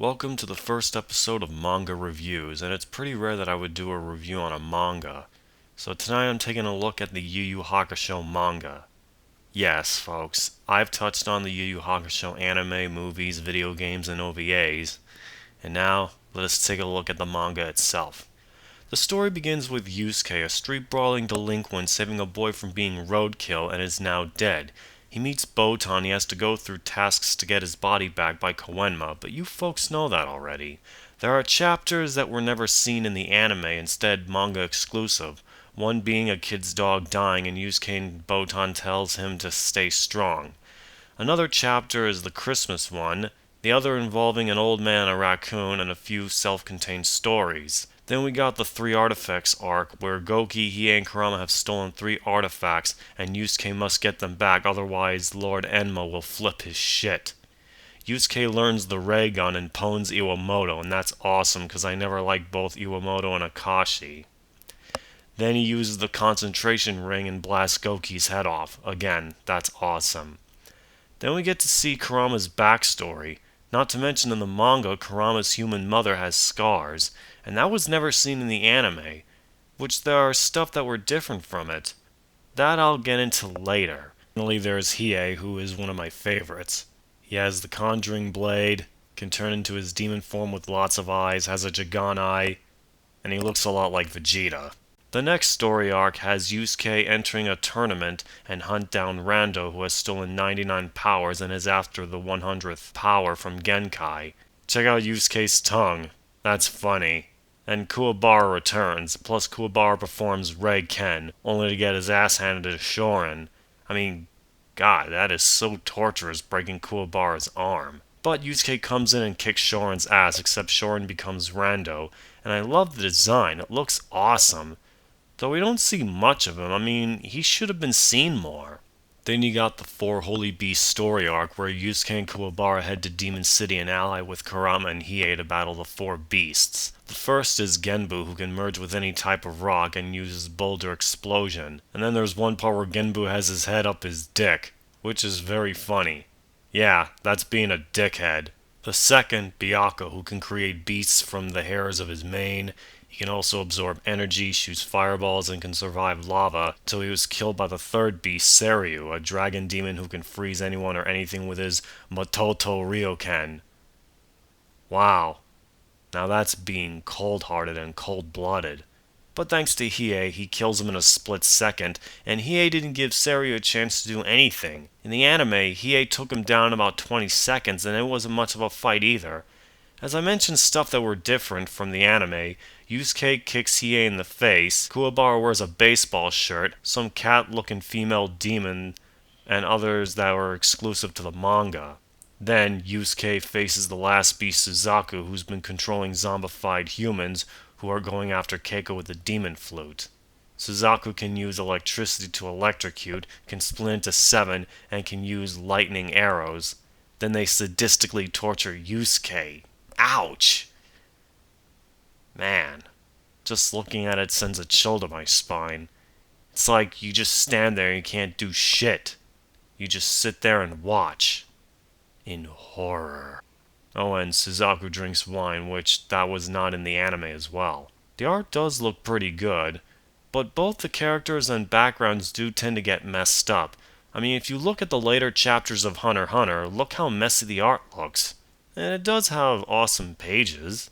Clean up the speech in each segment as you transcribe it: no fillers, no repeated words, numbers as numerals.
Welcome to the first episode of Manga Reviews, and it's pretty rare that I would do a review on a manga. So tonight I'm taking a look at the Yu Yu Hakusho manga. Yes, folks, I've touched on the Yu Yu Hakusho anime, movies, video games, and OVAs, and now let us take a look at the manga itself. The story begins with Yusuke, a street-brawling delinquent saving a boy from being roadkill and is now dead. He meets Botan, he has to go through tasks to get his body back by Koenma, but you folks know that already. There are chapters that were never seen in the anime, instead manga exclusive, one being a kid's dog dying and Yusuke and Botan tells him to stay strong. Another chapter is the Christmas one, the other involving an old man, a raccoon, and a few self-contained stories. Then we got the 3 artifacts arc, where Goki, Hiei, and Kurama have stolen 3 artifacts, and Yusuke must get them back, otherwise Lord Enma will flip his shit. Yusuke learns the Raygun and pwns Iwamoto, and that's awesome, because I never liked both Iwamoto and Akashi. Then he uses the concentration ring and blasts Goki's head off. Again, that's awesome. Then we get to see Kurama'S backstory. Not to mention in the manga, Kurama's human mother has scars, and that was never seen in the anime, which there are stuff that were different from it. That I'll get into later. Finally, there's Hiei, who is one of my favorites. He has the conjuring blade, can turn into his demon form with lots of eyes, has a Jagan eye, and he looks a lot like Vegeta. The next story arc has Yusuke entering a tournament and hunt down Rando, who has stolen 99 powers and is after the 100th power from Genkai. Check out Yusuke's tongue. That's funny. And Kuwabara returns, plus Kuwabara performs Raygun, only to get his ass handed to Shorin. I mean, God, that is so torturous, breaking Kuwabara's arm. But Yusuke comes in and kicks Shorin's ass, except Shorin becomes Rando, and I love the design. It looks awesome. Though we don't see much of him, I mean, he should have been seen more. Then you got the 4 Holy Beasts story arc, where Yusuke and Kuwabara head to Demon City and ally with Kurama and Hiei to battle the 4 beasts. The first is Genbu, who can merge with any type of rock and uses Boulder Explosion. And then there's one part where Genbu has his head up his dick, which is very funny. Yeah, that's being a dickhead. The second, Byakuya, who can create beasts from the hairs of his mane. He can also absorb energy, shoots fireballs, and can survive lava, till he was killed by the third beast, Seryu, a dragon demon who can freeze anyone or anything with his Mototo Ryokan. Wow. Now that's being cold-hearted and cold-blooded. But thanks to Hiei, he kills him in a split second, and Hiei didn't give Seryu a chance to do anything. In the anime, Hiei took him down in about 20 seconds, and it wasn't much of a fight either. As I mentioned stuff that were different from the anime, Yusuke kicks Hiei in the face, Kuwabara wears a baseball shirt, some cat-looking female demon, and others that were exclusive to the manga. Then, Yusuke faces the last beast Suzaku, who's been controlling zombified humans who are going after Keiko with the demon flute. Suzaku can use electricity to electrocute, can split into 7, and can use lightning arrows. Then they sadistically torture Yusuke. Ouch! Man, just looking at it sends a chill to my spine. It's like you just stand there and you can't do shit. You just sit there and watch. In horror. Oh, and Suzaku drinks wine, which that was not in the anime as well. The art does look pretty good, but both the characters and backgrounds do tend to get messed up. I mean, if you look at the later chapters of Hunter x Hunter, look how messy the art looks. And it does have awesome pages.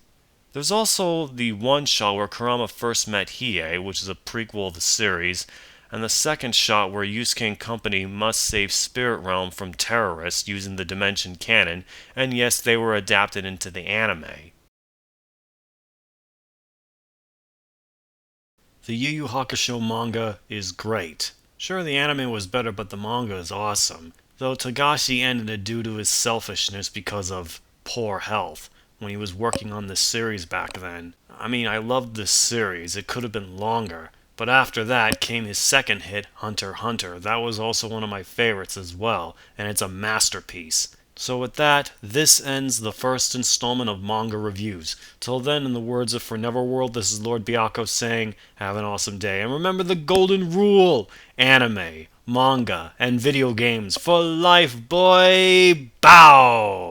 There's also the one shot where Kurama first met Hiei, which is a prequel of the series, and the second shot where Yusuke and company must save Spirit Realm from terrorists using the Dimension Cannon, and yes, they were adapted into the anime. The Yu Yu Hakusho manga is great. Sure, the anime was better, but the manga is awesome. Though Togashi ended it due to his selfishness because of poor health when he was working on this series back then. I mean, I loved this series, it could have been longer. But after that came his second hit, Hunter x Hunter. That was also one of my favorites as well, and it's a masterpiece. So with that, this ends the first installment of Manga Reviews. Till then, in the words of Neverworld, this is Lord Byakuya saying, have an awesome day. And remember the golden rule! Anime, manga, and video games for life, boy! Bow!